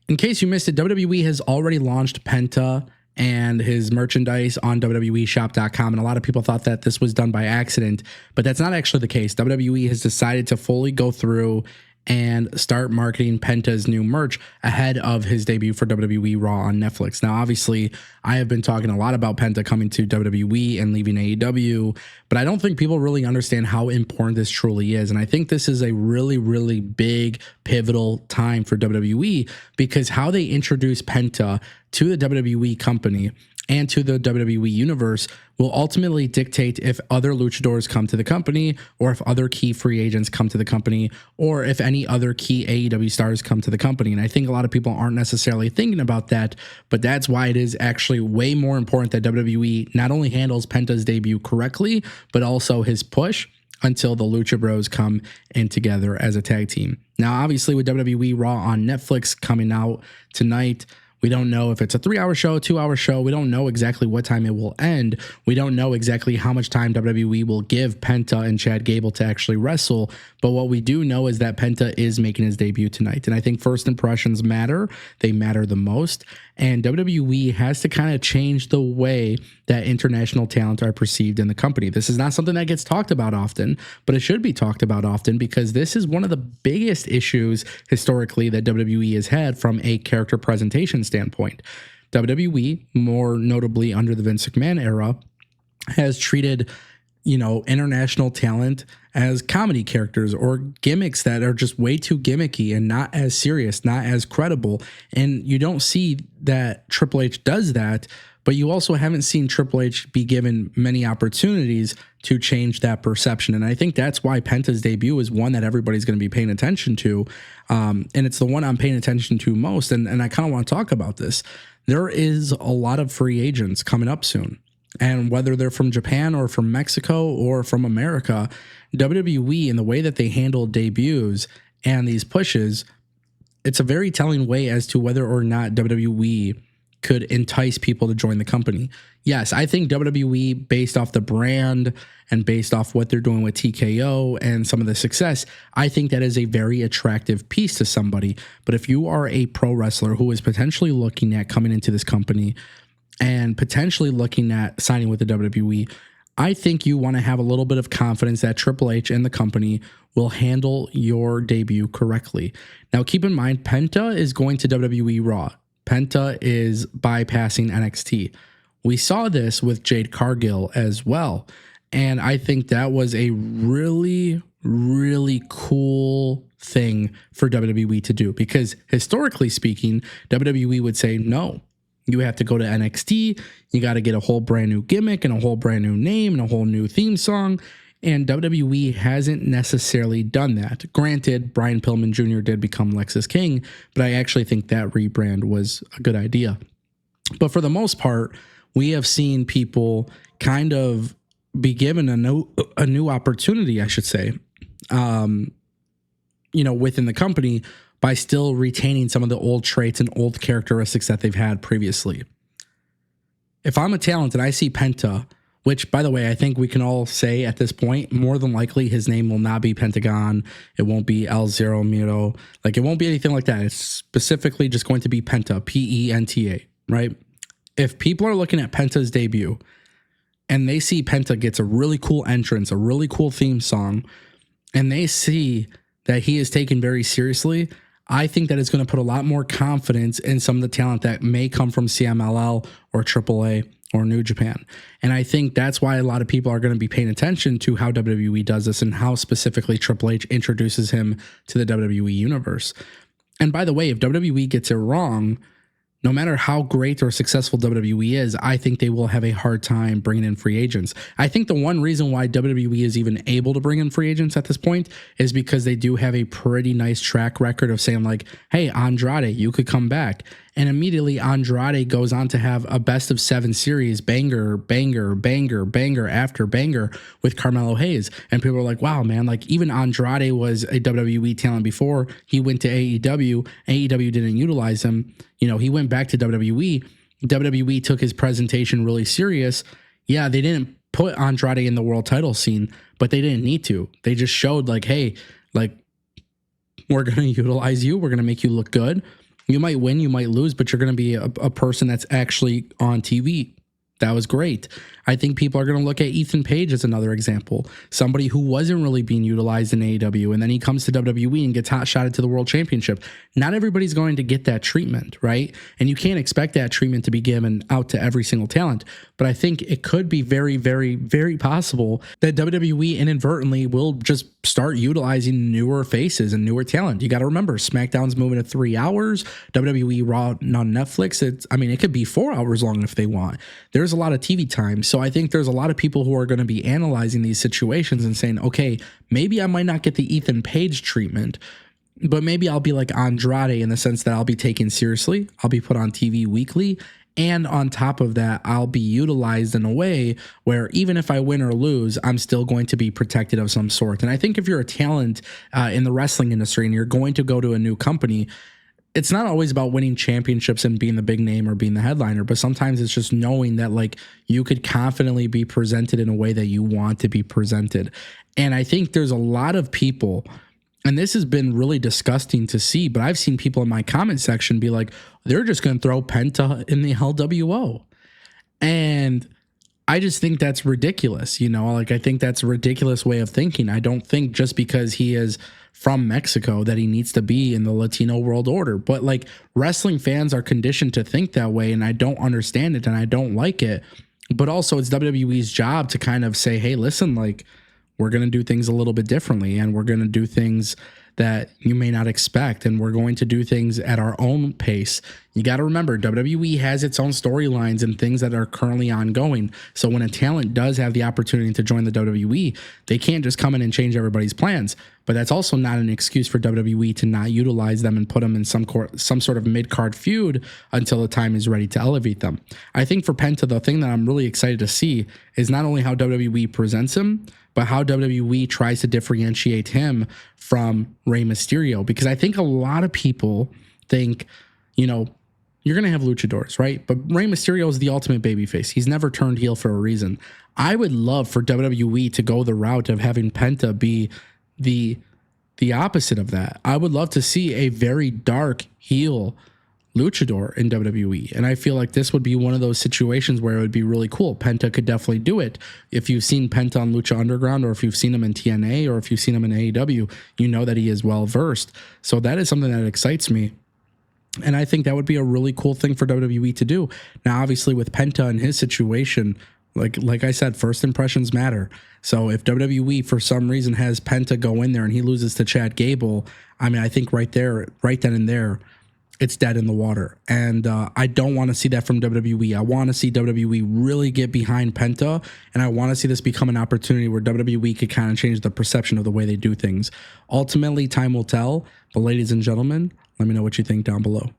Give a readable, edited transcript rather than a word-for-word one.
In case you missed it, WWE has already launched Penta and his merchandise on WWEshop.com. And a lot of people thought that this was done by accident, but that's not actually the case. WWE has decided to fully go through and start marketing Penta's new merch ahead of his debut for WWE Raw on Netflix. Now, obviously, I have been talking a lot about Penta coming to WWE and leaving AEW, but I don't think people really understand how important this truly is. And I think this is a really, really big, pivotal time for WWE, because how they introduce Penta to the WWE company and to the WWE universe will ultimately dictate if other luchadors come to the company, or if other key free agents come to the company, or if any other key AEW stars come to the company. And I think a lot of people aren't necessarily thinking about that, but that's why it is actually way more important that WWE not only handles Penta's debut correctly, but also his push until the Lucha Bros come in together as a tag team. Now, obviously, with WWE Raw on Netflix coming out tonight, we don't know if it's a 3-hour show, 2-hour show. We don't know exactly what time it will end. We don't know exactly how much time WWE will give Penta and Chad Gable to actually wrestle. But what we do know is that Penta is making his debut tonight. And I think first impressions matter. They matter the most. And WWE has to kind of change the way that international talent are perceived in the company. This is not something that gets talked about often, but it should be talked about often, because this is one of the biggest issues historically that WWE has had from a character presentation standpoint. WWE, more notably under the Vince McMahon era, has treated, international talent as comedy characters or gimmicks that are just way too gimmicky and not as serious, not as credible. And you don't see that Triple H does that, but you also haven't seen Triple H be given many opportunities to change that perception. And I think that's why Penta's debut is one that everybody's going to be paying attention to. And it's the one I'm paying attention to most. And I kind of want to talk about this. There is a lot of free agents coming up soon. And whether they're from Japan or from Mexico or from America, WWE, and the way that they handle debuts and these pushes, it's a very telling way as to whether or not WWE could entice people to join the company. Yes, I think WWE, based off the brand and based off what they're doing with TKO and some of the success, I think that is a very attractive piece to somebody. But if you are a pro wrestler who is potentially looking at coming into this company and potentially looking at signing with the WWE, I think you want to have a little bit of confidence that Triple H and the company will handle your debut correctly. Now, keep in mind, Penta is going to WWE Raw. Penta is bypassing NXT. We saw this with Jade Cargill as well. And I think that was a really, really cool thing for WWE to do, because historically speaking, WWE would say, no, you have to go to NXT. You got to get a whole brand new gimmick and a whole brand new name and a whole new theme song. And WWE hasn't necessarily done that. Granted, Brian Pillman Jr. did become Lexus King, but I actually think that rebrand was a good idea. But for the most part, we have seen people kind of be given a new opportunity, I should say, within the company, by still retaining some of the old traits and old characteristics that they've had previously. If I'm a talent and I see Penta, which, by the way, I think we can all say at this point, more than likely his name will not be Pentagon. It won't be El Zero Miro. It won't be anything like that. It's specifically just going to be Penta, P-E-N-T-A, right? If people are looking at Penta's debut and they see Penta gets a really cool entrance, a really cool theme song, and they see that he is taken very seriously, I think that it's going to put a lot more confidence in some of the talent that may come from CMLL or AAA or New Japan. And I think that's why a lot of people are going to be paying attention to how WWE does this and how specifically Triple H introduces him to the WWE universe. And by the way, if WWE gets it wrong, no matter how great or successful WWE is, I think they will have a hard time bringing in free agents. I think the one reason why WWE is even able to bring in free agents at this point is because they do have a pretty nice track record of saying like, hey, Andrade, you could come back. And immediately Andrade goes on to have a best of 7 series, banger, banger, banger, banger after banger with Carmelo Hayes. And people are like, wow, man, even Andrade was a WWE talent before he went to AEW. AEW didn't utilize him. He went back to WWE. WWE took his presentation really serious. Yeah, they didn't put Andrade in the world title scene, but they didn't need to. They just showed hey, we're going to utilize you. We're going to make you look good. You might win, you might lose, but you're going to be a person that's actually on TV. That was great. I think people are going to look at Ethan Page as another example, somebody who wasn't really being utilized in AEW, and then he comes to WWE and gets hot shotted to the World Championship. Not everybody's going to get that treatment, right? And you can't expect that treatment to be given out to every single talent. But I think it could be very, very, very possible that WWE inadvertently will just start utilizing newer faces and newer talent. You got to remember, SmackDown's moving to 3 hours. WWE Raw on Netflix, it could be 4 hours long if they want. There's a lot of TV time. So I think there's a lot of people who are going to be analyzing these situations and saying, okay, maybe I might not get the Ethan Page treatment, but maybe I'll be like Andrade in the sense that I'll be taken seriously. I'll be put on TV weekly. And on top of that, I'll be utilized in a way where even if I win or lose, I'm still going to be protected of some sort. And I think if you're a talent in the wrestling industry and you're going to go to a new company, it's not always about winning championships and being the big name or being the headliner, but sometimes it's just knowing that like you could confidently be presented in a way that you want to be presented. And I think there's a lot of people, and this has been really disgusting to see, but I've seen people in my comment section be like, they're just going to throw Penta in the LWO. And I just think that's ridiculous. I think that's a ridiculous way of thinking. I don't think just because he is from Mexico that he needs to be in the Latino world order. But like wrestling fans are conditioned to think that way, and I don't understand it and I don't like it. But also it's WWE's job to kind of say, hey, listen, like we're going to do things a little bit differently, and we're going to do things that you may not expect, and we're going to do things at our own pace. You got to remember, WWE has its own storylines and things that are currently ongoing. So when a talent does have the opportunity to join the WWE, they can't just come in and change everybody's plans. But that's also not an excuse for WWE to not utilize them and put them in some sort of mid-card feud until the time is ready to elevate them. I think for Penta, the thing that I'm really excited to see is not only how WWE presents him, but how WWE tries to differentiate him from Rey Mysterio. Because I think a lot of people think, you're going to have luchadors, right? But Rey Mysterio is the ultimate babyface. He's never turned heel for a reason. I would love for WWE to go the route of having Penta be the opposite of that. I would love to see a very dark heel luchador in WWE. And I feel like this would be one of those situations where it would be really cool. Penta could definitely do it. If you've seen Penta on Lucha Underground, or if you've seen him in TNA, or if you've seen him in AEW, you know that he is well versed. So that is something that excites me. And I think that would be a really cool thing for WWE to do. Now, obviously with Penta and his situation, like I said, first impressions matter. So if WWE for some reason has Penta go in there and he loses to Chad Gable, I think right then and there, it's dead in the water. And I don't want to see that from WWE. I want to see WWE really get behind Penta, and I want to see this become an opportunity where WWE could kind of change the perception of the way they do things. Ultimately, time will tell. But ladies and gentlemen, let me know what you think down below.